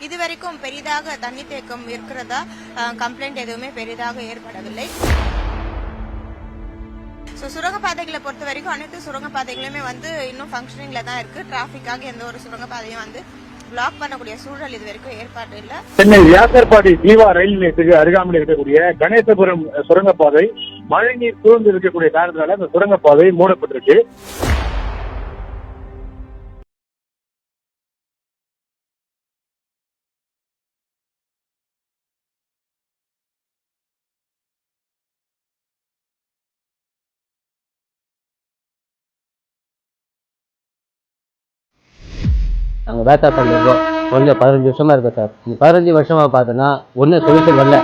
இதுவரைக்கும் பெரிதாக தண்ணி தேக்கம் இருக்கிறதா கம்ப்ளைண்ட் எதுவுமே பெரிதாக ஏற்படவில்லை. சுரங்கப்பாதைகளை பொறுத்த வரைக்கும் அனைத்து சுரங்கப்பாதைகளுமே இன்னும் ஃபங்க்ஷனிங்ல தான் இருக்கு. டிராபிக்காக எந்த ஒரு சுரங்கப்பாதையும் பிளாக் பண்ணக்கூடிய சூழல் இது வரைக்கும் ஏற்பாடு இல்ல. சென்னை வியாசர்பாடி ஜீவா ரயில் நிலையத்துக்கு அருகாமையில் இருக்கக்கூடிய கணேசபுரம் சுரங்கப்பாதை மழைநீர் சூழ்ந்து இருக்கக்கூடிய காரணத்தினால அந்த சுரங்கப்பாதை மூடப்பட்டிருக்கு. நாங்கள் வேத்தாத்தால் இருக்கோம். கொஞ்சம் 15 வருஷமாக இருக்கோம் சார். இந்த 15 வருஷமாக பார்த்தோன்னா ஒன்றும் சொல்யூஷன் வரல.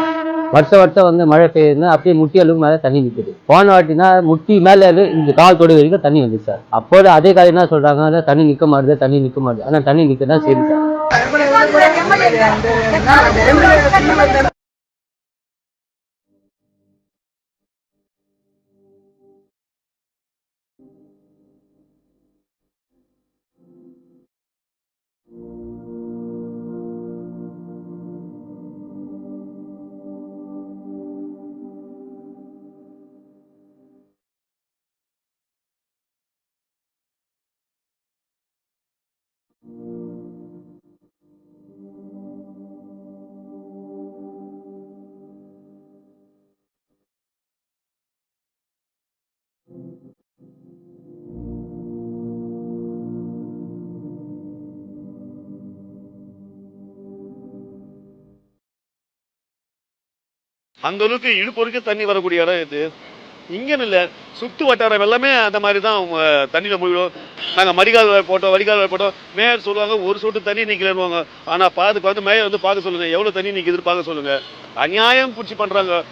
வருஷம் மழை பெய்யுதுன்னா அப்படியே முட்டி அளவுக்கு மேலே தண்ணி நிற்குது. போன வாட்டினா முட்டி மேலே இந்த கால் தொடு வரைக்கும் தண்ணி வந்து சார். அப்போது அதே காலம் என்ன சொல்கிறாங்க, தண்ணி நிற்க மாட்டுது. ஆனால் தண்ணி நிற்க தான் சரி சார். அந்த அளவுக்கு இடுப்பு வரைக்கும் தண்ணி வரக்கூடிய இடம் இது. இங்கன்னு இல்லை, சுற்று வட்டாரம் எல்லாமே அந்த மாதிரி தான் தண்ணியில் போயிடும். நாங்கள் வடிகால் போட்டோம். மேயர் சொல்லுவாங்க ஒரு சொட்டு தண்ணி நிற்கலன்னுவாங்க. ஆனால் மேயர் பார்க்க சொல்லுங்கள், எவ்வளோ தண்ணி நிற்கிதுன்னு பார்க்க சொல்லுங்கள். அநியாயம் பிடிச்சி பண்ணுறாங்க.